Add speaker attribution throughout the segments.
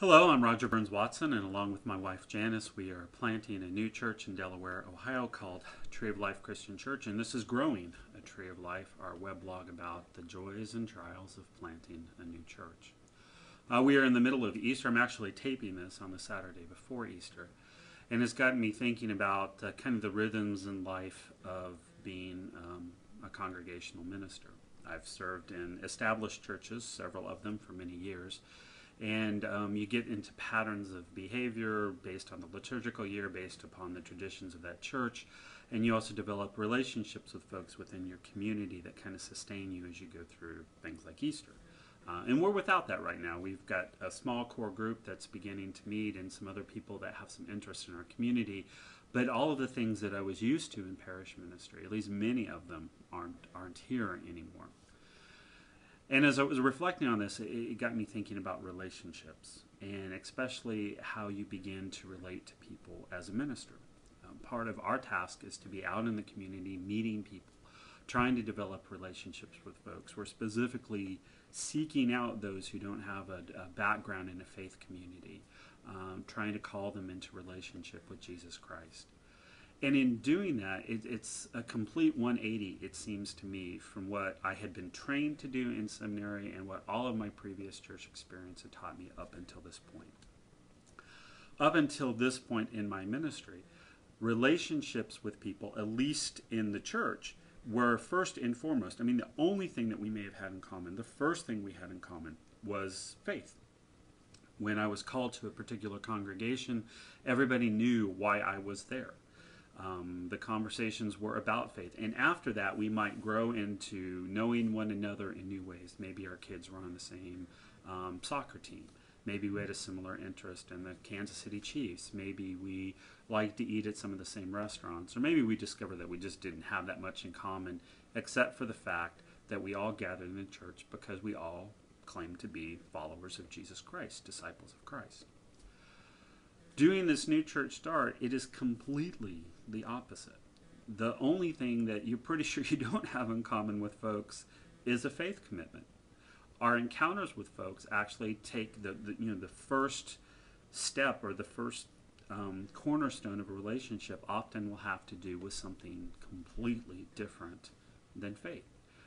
Speaker 1: Hello, I'm Roger Burns Watson, and along with my wife Janice, we are planting a new church in Delaware, Ohio called Tree of Life Christian Church, and this is Growing a Tree of Life, our web-blog about the joys and trials of planting a new church. We are in the middle of Easter. I'm actually taping this on the Saturday before Easter, and it's gotten me thinking about kind of the rhythms in life of being a congregational minister. I've served in established churches, several of them for many years, and you get into patterns of behavior based on the liturgical year, based upon the traditions of that church, and you also develop relationships with folks within your community that kind of sustain you as you go through things like Easter. And we're without that right now. We've got a small core group that's beginning to meet and some other people that have some interest in our community, but all of the things that I was used to in parish ministry, at least many of them, aren't here anymore. And as I was reflecting on this, it got me thinking about relationships, and especially how you begin to relate to people as a minister. Part of our task is to be out in the community, meeting people, trying to develop relationships with folks. We're specifically seeking out those who don't have a background in a faith community, trying to call them into relationship with Jesus Christ. And in doing that, it's a complete 180, it seems to me, from what I had been trained to do in seminary and what all of my previous church experience had taught me up until this point. Up until this point in my ministry, relationships with people, at least in the church, were first and foremost. I mean, the only thing that we may have had in common, the first thing we had in common, was faith. When I was called to a particular congregation, everybody knew why I was there. The conversations were about faith. And after that, we might grow into knowing one another in new ways. Maybe our kids were on the same soccer team. Maybe we had a similar interest in the Kansas City Chiefs. Maybe we liked to eat at some of the same restaurants. Or maybe we discovered that we just didn't have that much in common, except for the fact that we all gathered in the church because we all claimed to be followers of Jesus Christ, disciples of Christ. Doing this new church start, it is completely the opposite. The only thing that you're pretty sure you don't have in common with folks is a faith commitment. Our encounters with folks actually take the first step, or the first cornerstone of a relationship often will have to do with something completely different than faith.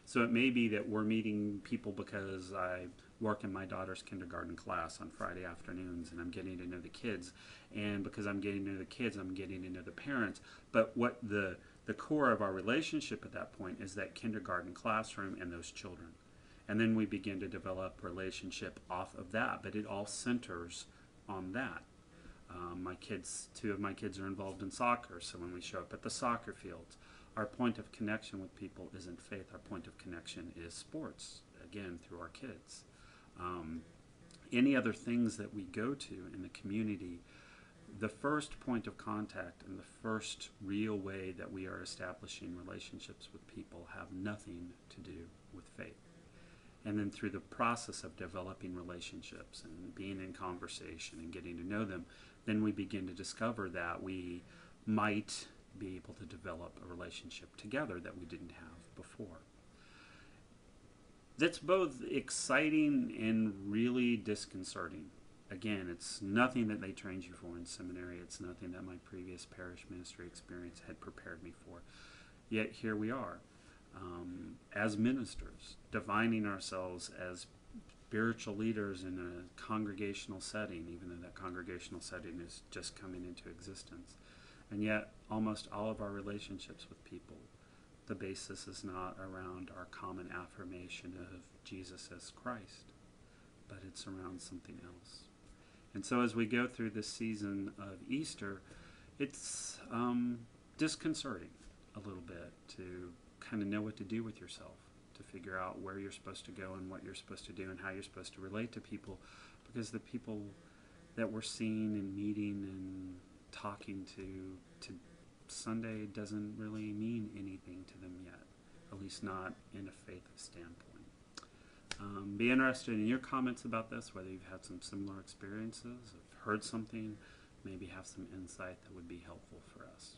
Speaker 1: So it may be that we're meeting people because I work in my daughter's kindergarten class on Friday afternoons, and I'm getting to know the kids. And because I'm getting to know the kids, I'm getting to know the parents. But what the core of our relationship at that point is that kindergarten classroom and those children. And then we begin to develop relationship off of that, but it all centers on that. Two of my kids are involved in soccer, so when we show up at the soccer fields, our point of connection with people isn't faith. Our point of connection is sports, again, through our kids. Any other things that we go to in the community, the first point of contact and the first real way that we are establishing relationships with people have nothing to do with faith. And then through the process of developing relationships and being in conversation and getting to know them, then we begin to discover that we might be able to develop a relationship together that we didn't have before. That's both exciting and really disconcerting. Again, it's nothing that they trained you for in seminary. It's nothing that my previous parish ministry experience had prepared me for. Yet here we are, as ministers, defining ourselves as spiritual leaders in a congregational setting, even though that congregational setting is just coming into existence. And yet, almost all of our relationships with people, the basis is not around our common affirmation of Jesus as Christ, but it's around something else. And so as we go through this season of Easter, it's disconcerting a little bit to kind of know what to do with yourself, to figure out where you're supposed to go and what you're supposed to do and how you're supposed to relate to people, because the people that we're seeing and meeting and talking to Sunday doesn't really mean anything to them yet, at least not in a faith standpoint. Be interested in your comments about this, whether you've had some similar experiences, have heard something, maybe have some insight that would be helpful for us.